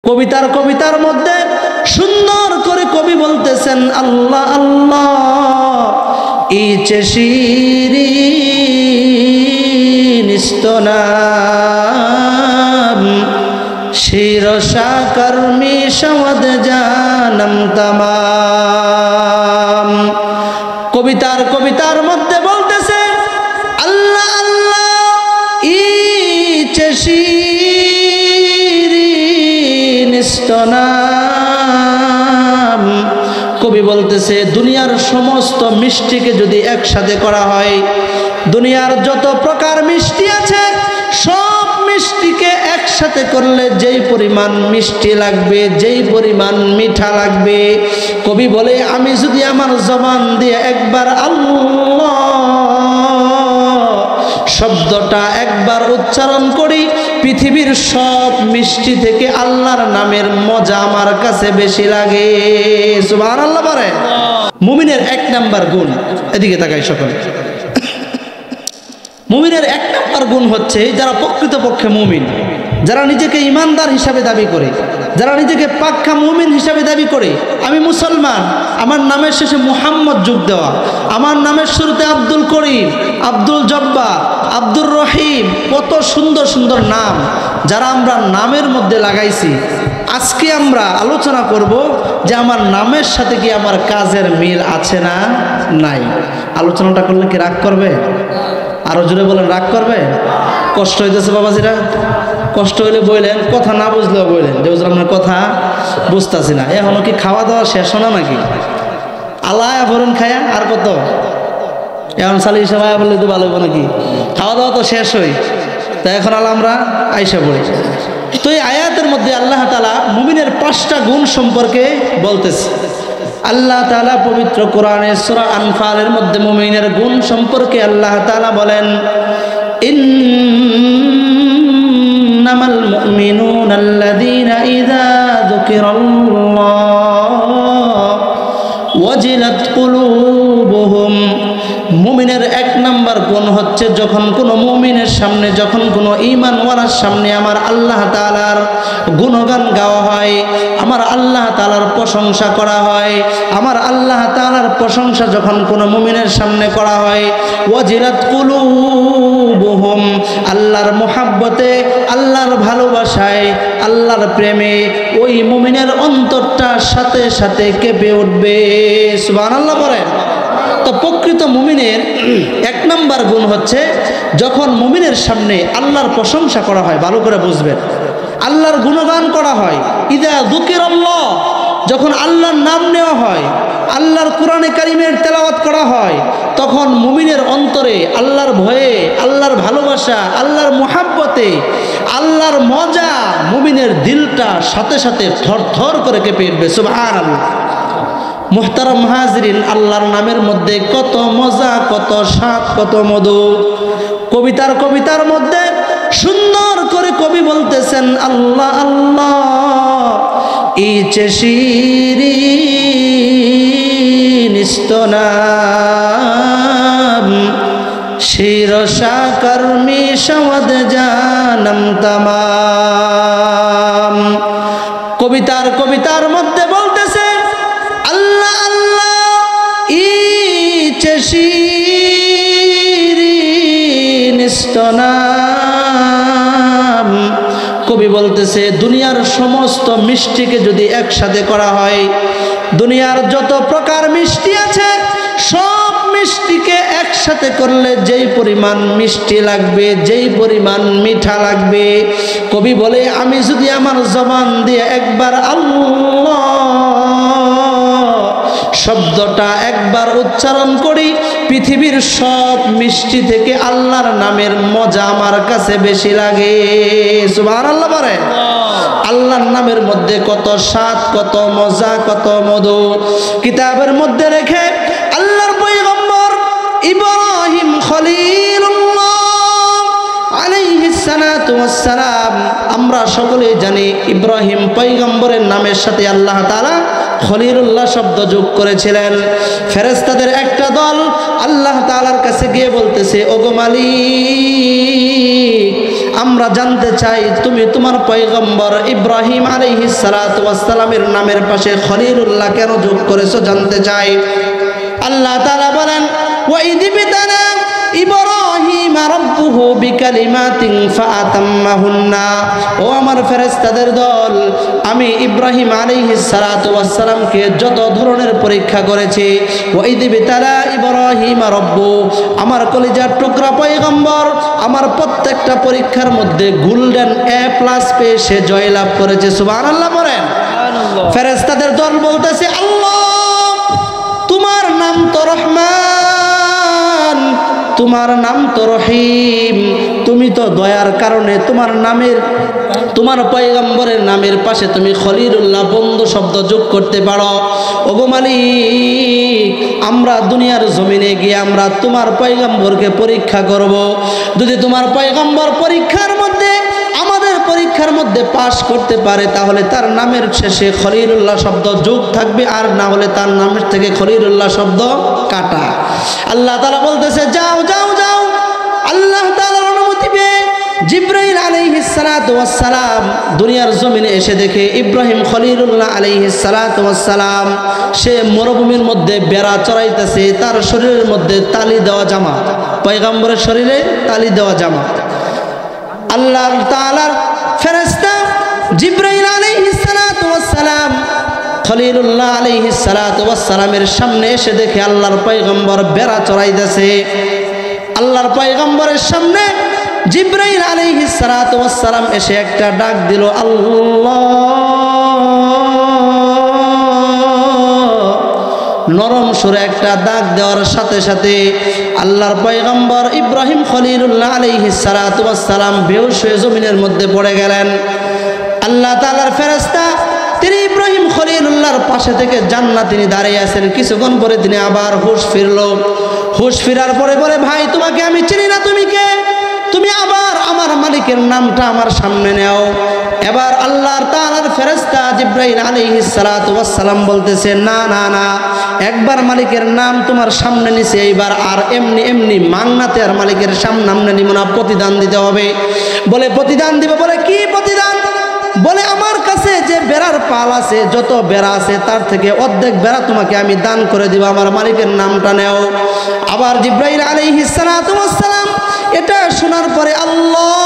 কবিতার মধ্যে সুন্দর করে কবি বলতেছেন আল্লাহ আল্লাহ ইচে শিরিন স্তনাম শিরসা কর্মী সমাদ জানম তমাম। কবিতার মধ্যে বলতেছে আল্লাহ আল্লাহ ইচে শিরিন স্তনাম। কবি বলতেছে দুনিয়ার সমস্ত মিষ্টিকে যদি একসাথে করা হয়, দুনিয়ার যত প্রকার মিষ্টি আছে সব মিষ্টিকে একসাথে করলে যেই পরিমাণ মিষ্টি লাগবে, যেই পরিমাণ মিঠা লাগবে, কবি বলে আমি যদি আমার জবান দিয়ে একবার আল্লাহ শব্দটা একবার উচ্চারণ করি, পৃথিবীর সব মিষ্টি থেকে আল্লাহর নামের মজা আমার কাছে বেশি লাগে। সুবহানাল্লাহ বলে। মুমিনের এক নাম্বার গুণ, এদিকে তাকাই সকলে, মুমিনের এক নাম্বার গুণ হচ্ছে যারা প্রকৃতপক্ষে মুমিন, যারা নিজেকে ইমানদার হিসাবে দাবি করে, যারা নিজেকে পাক্কা মুমিন হিসাবে দাবি করে, আমি মুসলমান, আমার নামের শেষে মুহাম্মদ যোগ দেওয়া, আমার নামের শুরুতে আব্দুল করিম, আব্দুল জব্বার, আব্দুর রহিম, কত সুন্দর সুন্দর নাম যারা আমরা নামের মধ্যে লাগাইছি। আজকে আমরা আলোচনা করব যে আমার নামের সাথে কি আমার কাজের মিল আছে না নাই। আলোচনাটা করলে কি রাগ করবে? আরো জোরে বলেন, রাগ করবে? কষ্ট হইতেছে বাবাজিরা? কষ্ট হইলে বললেন, কথা না বুঝলেও বললেন যে হুজুর আপনার কথা বুঝতেছি না। এখনো কি খাওয়া দাওয়া শেষ হলো নাকি? আলায়া ভরুন খায়া আর কত? এখন সালি হিসাবে বললে তো ভালো হইব নাকি? খাওয়া দাওয়া তো শেষ হই, তাই এখন আমরা আইসা পড়ি। তো এই আয়াতের মধ্যে আল্লাহ তাআলা মুমিনের 5টা গুণ সম্পর্কে বলতেছে। আল্লাহ তাআলা পবিত্র কোরআনে সূরা আনফালের মধ্যে মুমিনের গুণ সম্পর্কে আল্লাহ তাআলা বলেন, ইন্নামাল মুমিনুনা আল্লাযীনা ইযা যুকিরাল্লাহ ওয়াজিলাত কুলুবুহুম। মুমিনের এক নাম্বার গুণ হচ্ছে যখন কোনো মুমিনের সামনে, যখন কোনো ঈমানওয়ালার সামনে আমার আল্লাহ তাআলার গুণগান গাওয়া হয়, আমার আল্লাহ তাআলার প্রশংসা করা হয়, আমার আল্লাহ তাআলার প্রশংসা যখন কোনো মুমিনের সামনে করা হয়, ওয়াজিলাত কুলুবুহুম, আল্লাহর মুহাব্বতে, আল্লাহর ভালোবাসায়, আল্লাহর প্রেমে ওই মুমিনের অন্তরটা সাথে সাথে কেঁপে উঠবে। সুবহানাল্লাহ বলেন। তো প্রকৃত মুমিনের এক নাম্বার গুণ হচ্ছে যখন মুমিনের সামনে আল্লাহর প্রশংসা করা হয়, ভালো করে বুঝবেন, আল্লাহর গুণগান করা হয়, ইযা যুকিরাল্লাহ, যখন আল্লাহর নাম নেওয়া হয়, আল্লাহর কোরআনে কারিমের তেলাওয়াত করা হয়, তখন মুমিনের অন্তরে আল্লাহর ভয়ে, আল্লাহর ভালোবাসা, আল্লাহর মুহাব্বতে, আল্লাহর মজা, মুমিনের দিলটা সাথে সাথে থরথর করে কেঁপে উঠবে। সুবহানাল্লাহ। মুহতারাম হাজরিন, আল্লাহর নামের মধ্যে কত মজা, কত স্বাদ, কত মধু। কবিতার মধ্যে সুন্দর করে কবি বলতেছেন আল্লাহ আল্লাহ ইচে শিরিন স্তনাম শিরসা কর্মী সমাদ জানম তমাম। কবিতার মধ্যে বলতেছে আল্লাহ আল্লাহ ইচে শিরিন স্তনাম। কবি বলতেছে দুনিয়ার সমস্ত মিষ্টিকে যদি একসাথে করা হয়, দুনিয়ার যত প্রকার মিষ্টি আছে সব মিষ্টিকে একসাথে করলে যেই পরিমাণ মিষ্টি লাগবে, যেই পরিমাণ মিঠা লাগবে, কবি বলে আমি যদি আমার জবান দিয়ে একবার আল্লাহ শব্দটা একবার উচ্চারণ করি, পৃথিবীর সব মিষ্টি থেকে আল্লাহর নামের মজা আমার কাছে বেশি লাগে। সুবহানাল্লাহ বলে। আল্লাহর নামের মধ্যে কত স্বাদ, কত মজা, কত মধু। কিতাবের মধ্যে রেখে আল্লাহর পয়গম্বর ইব্রাহিম খলিলুল্লাহ আলাইহিস সালাতু ওয়াস সালাম, আমরা সকলেই জানি ইব্রাহিম পয়গম্বরের নামের সাথে আল্লাহ তাআলা খলিলুল্লাহ শব্দ যোগ করেছিলেন। ফেরেশতাদের একটা দল আল্লাহ তাআলার কাছে গিয়ে বলতেছে, ওগো মালিক, আমরা জানতে চাই তুমি তোমার পয়গম্বর ইব্রাহিম আলাইহিস সালাতু ওয়াস সালামের নামের পাশে খলিলুল্লাহ কেন যোগ করেছো জানতে চাই। আল্লাহ তাআলা বলেন ওয়াইদ বিতানা ইব্রাহিম রাব্বুহু বিকালিমাতিন ফাআতাম্মাহুন্না। ও আমার ফেরেশতাদের দল, আমি ইব্রাহিম আলাইহিস সালাতু ওয়াস সালামকে যত ধরনের পরীক্ষা করেছি, ওয়াইদ বিতালা ইব্রাহিম রাব্বু, আমার কলিজার টুকরা পয়গম্বর আমার প্রত্যেকটা পরীক্ষার মধ্যে গোল্ডেন A+ পেয়ে সে জয়লাভ করেছে। সুবহানাল্লাহ বলেন। ফেরেশতাদের দল বলতেছে আল্লাহ তোমার নাম তো রহমান, তোমার নাম তো রহিম, তুমি তো দয়ার কারণে তোমার পয়গম্বরের নামের পাশে তুমি খলিলুল্লাহ বন্ধু শব্দ যোগ করতে পারো। ওগো মালিক, আমরা দুনিয়ার জমিনে গিয়ে আমরা তোমার পয়গম্বরকে পরীক্ষা করব। যদি তোমার পয়গম্বর পরীক্ষার মধ্যে পাশ করতে পারে তাহলে তার নামের শেষে খলিলুল্লাহ শব্দ যোগ থাকবে, আর না হলে তার নামের থেকে খলিলুল্লাহ শব্দ কাটা। আল্লাহ তাআলা বলতেছে যাও যাও যাও। আল্লাহ তাআলার অনুমতি পেয়ে জিবরাইল আলাইহিস সালাতু ওয়াস সালাম দুনিয়ার জমিনে এসে দেখে ইব্রাহিম খলিলুল্লাহ আলাইহিস সালাতু ওয়াস সালাম সে মরুভূমির মধ্যে বেড়া চড়াইতেছে, তার শরীরের মধ্যে তালি দেওয়া জামা, পয়গম্বরের শরীরে তালি দেওয়া জামা। আল্লাহ তাআলার ফেরেশতা জিবরাইল আলাইহিস সালাতু ওয়াস সালাম খলিলুল্লাহ আলাইহিস সালাতু ওয়াস সালামের সামনে এসে দেখে আল্লাহর পয়গম্বর বেড়া চড়াইতেছে। আল্লাহর পয়গম্বরের সামনে জিবরাইল আলাইহিস সালাতু ওয়াস সালাম এসে একটা ডাক দিল, আল্লাহ। নরম সুরে একটা ডাক দেওয়ার সাথে সাথে আল্লাহর পয়গম্বর ইব্রাহিম খলিলুল্লাহ আলাইহিস সালাতু ওয়াস সালাম বেহুশ হয়ে জমিনের মধ্যে পড়ে গেলেন। আল্লাহ তাআলার ফেরেশতা তিনি ইব্রাহিম খলিলুল্লাহর পাশে থেকে জান্নাত তিনি দাঁড়িয়ে আছেন। কিছুক্ষণ পরে তিনি আবার হুঁশ ফিরল। হুঁশ ফেরার পরে বলে ভাই তোমাকে আমি চিনি না, তুমি কে? তুমি আবার আমার মালিকের নামটা আমার সামনে নেও। এবার আল্লাহর তাআলার ফেরেশতা জিবরাইল আলাইহিস সালাতু ওয়াস সালাম বলতেছে না না না, একবার মালিকের নাম তোমার সামনে নিছে, এইবার আর এমনি এমনি মাংনাতে আর মালিকের সামনে নিব না, প্রতিদান দিতে হবে। বলে প্রতিদান দিব? বলে কি প্রতিদান? বলে আমার কাছে যে বেড়ার পাল আছে, যত বেড়া আছে তার থেকে অর্ধেক বেড়া তোমাকে আমি দান করে দিব, আমার মালিকের নামটা নেও। আবার জিবরাইল আলাইহিস সালাতু ওয়াস সালাম এটা শোনার পরে আল্লাহ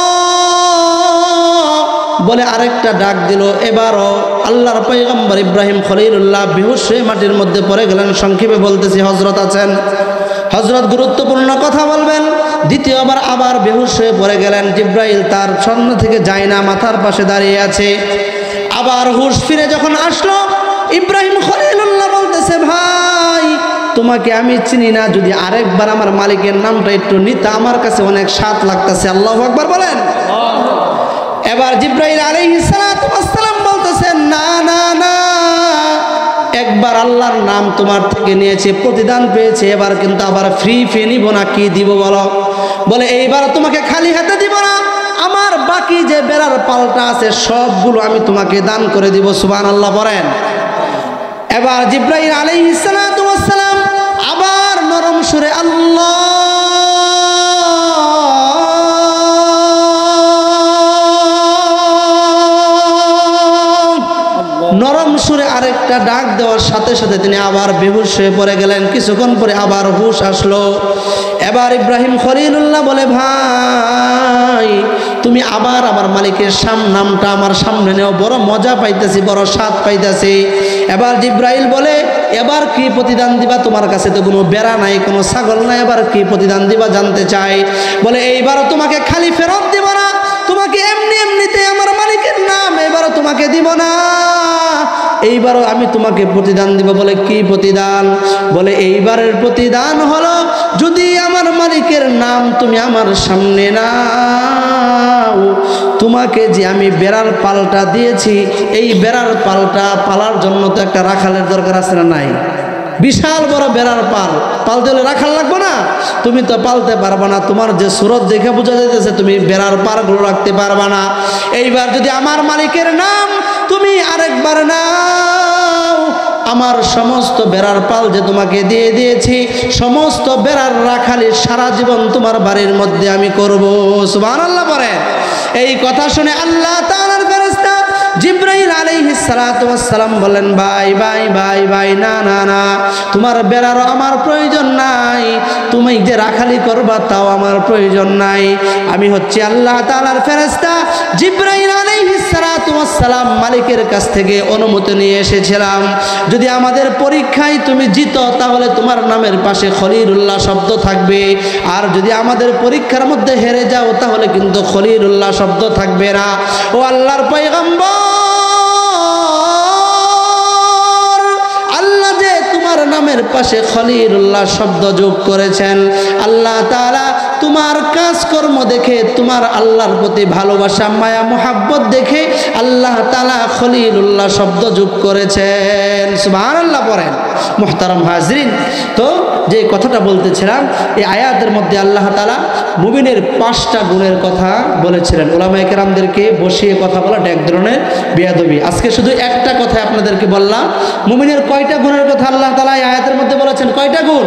বলে আরেকটা ডাক দিল। এবারও আল্লাহর পয়গম্বর ইব্রাহিম খলিলুল্লাহ বেহুশ হয়ে মাটির মধ্যে পড়ে গেলেন। সংক্ষেপে বলতেছি হযরত আছেন, হযরত গুরুত্বপূর্ণ কথা বলবেন। দ্বিতীয়বার আবার বেহুশ হয়ে পড়ে গেলেন। জিবরাইল তার সামনে থেকে যায় না, মাথার পাশে দাঁড়িয়ে আছে। আবার হুঁশ ফিরে যখন আসলো ইব্রাহিম খলিলুল্লাহ বলতেছে ভাই তোমাকে আমি চিনি না, যদি আরেকবার আমার মালিকের নামটা একটু নিতে আমার কাছে অনেক স্বাদ লাগতেছে। আল্লাহু আকবার বলেন। এবার জিবরাইল আলাইহিস সালাতু ওয়াস সালাম বলতেছেন না না না, একবার আল্লাহর নাম তোমার থেকে নিয়েছে, প্রতিদান পেয়েছে, এবার কিন্তু আবার ফ্রি নিব না, কি দিব বলো? বলে এইবার তোমাকে খালি হাতে দিব না, আমার বাকি যে বেড়ার পালটা আছে সবগুলো আমি তোমাকে দান করে দিব। সুবহানাল্লাহ বলেন। এবার জিবরাইল আলাইহিস সালাতু ওয়াস সালাম আবার নরম সুরে আল্লাহ নরম সুরে আরেকটা ডাক দেওয়ার সাথে সাথে তিনি আবার বেহুশ হয়ে পড়ে গেলেন। কিছুক্ষণ পরে আবার হুঁশ আসলো। এবার ইব্রাহিম খলিলুল্লাহ বলে ভাই তুমি আবার আমার মালিকের নামটা আমার সামনে নেও, বড় মজা পাইতেছি, বড় স্বাদ পাইতেছি। এবার জিবরাইল বলে এবার কি প্রতিদান দিবা? তোমার কাছে তো কোনো বেড়া নাই, কোনো ছাগল নাই, এবার কি প্রতিদান দিবা জানতে চাই। বলে এইবারও তোমাকে খালি ফেরত দিব না, তোমাকে এমনি এমনিতে আমার মালিকের নাম এবারও তোমাকে দিব না, এইবারও আমি তোমাকে প্রতিদান দিব। বলে কি প্রতিদান? বলে এইবারের প্রতিদান হলো যদি আমার মালিকের নাম তুমি আমার সামনে নাও, তোমাকে যে আমি বেড়ার পালটা দিয়েছি, এই বেড়ার পালটা পালার জন্য তো একটা রাখালের দরকার আছে না নাই? বিশাল বড় বেড়ার পালতে হলে রাখাল লাগবে না? তুমি তো পালতে পারবা না, তোমার যে সুরত দেখে বোঝা যাইতেছে তুমি বেড়ার পালগুলো রাখতে পারবা না। এইবার যদি আমার মালিকের নাম তুমি আরেকবার নাও, আমার সমস্ত বেড়ার পাল যে তোমাকে দিয়ে দিয়েছি, সমস্ত বেড়ার রাখালি সারা জীবন তোমার বাড়ির মধ্যে আমি করব। সুবহানাল্লাহ বলেন। এই কথা শুনে আল্লাহ তাআলার ফেরেশতা জিবরাইল আলাইহিস সালাতু ওয়াস সালাম বলেন, ভাই ভাই ভাই ভাই, না না না, তোমার বেড়ার আমার প্রয়োজন নাই, তুমি যে রাখালি করবা তাও আমার প্রয়োজন নাই। আমি হচ্ছে আল্লাহ তাআলার ফেরেশতা জিবরাইল আলাইহিস সালাতু ওয়াস সালাম মালিকের কাছ থেকে অনুমতি নিয়ে এসেছিলাম, যদি আমাদের পরীক্ষায় তুমি জিতো তাহলে তোমার নামের পাশে খলিলুল্লাহ শব্দ থাকবে, আর যদি আমাদের পরীক্ষার মধ্যে হেরে যাও তাহলে কিন্তু খলিলুল্লাহ শব্দ থাকবে না। ও আল্লাহর পয়গম্বর, আল্লাহ যে তোমার নামের পাশে খলিলুল্লাহ শব্দ যোগ করেছেন, আল্লাহ তাআলা তোমার কাজকর্ম দেখে, তোমার আল্লাহর প্রতি ভালোবাসা মায়া মোহাব্বত দেখে আল্লাহ তাআলা খলিলুল্লাহ শব্দ যোগ করেছেন। সুবহানাল্লাহ পড়েন। মুহতারাম হাজরিন, তো যে কথাটা বলতেছিলাম, এই আয়াতের মধ্যে আল্লাহ তাআলা মুমিনের 5টা গুণের কথা বলেছিলেন। উলামায়ে কেরামদেরকে বসিয়ে কথা বলাটা এক ধরনের বেয়াদবি। আজকে শুধু একটা কথা আপনাদেরকে বললাম, মুমিনের কয়টা গুণের কথা আল্লাহ তাআলা এই আয়াতের মধ্যে বলেছেন? কয়টা গুণ?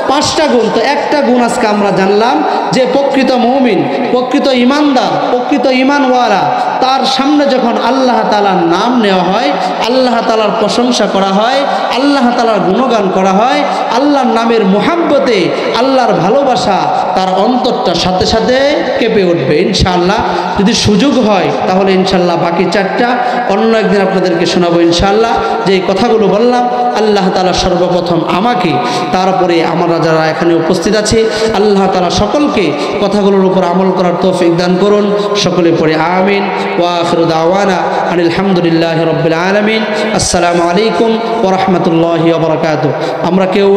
5টা গুণ। তো একটা গুণ আজকে আমরা জানলাম যে প্রকৃত মুমিন, প্রকৃত ইমানদার, প্রকৃত ইমানওয়ালা, তার সামনে যখন আল্লাহ তাআলার নাম নেওয়া হয়, আল্লাহ তাআলার প্রশংসা করা হয়, আল্লাহ তাআলার গুণগান করা হয়, আল্লাহর নামের মোহাব্বতে, আল্লাহর ভালোবাসা তার অন্তরটা সাথে সাথে কেঁপে উঠবে ইনশাআল্লাহ। যদি সুযোগ হয় তাহলে ইনশাআল্লাহ বাকি 4টা অন্য একদিন আপনাদেরকে শোনাবো ইনশাআল্লাহ। যে কথাগুলো বললাম, আল্লাহ তাআলা সর্বপ্রথম আমাকে, তারপরে আমরা যারা এখানে উপস্থিত আছি, আল্লাহ তাআলা সকলকে কথাগুলোর উপর আমল করার তৌফিক দান করুন। সকলে পড়ে আমিন। ওয়া আখিরু দাওয়ানা আনিল হামদুলিল্লাহি রাব্বিল আলামিন। আসসালামু আলাইকুম ওয়া রাহমাতুল্লাহি ওয়া বারাকাতুহু। আমরা কেউ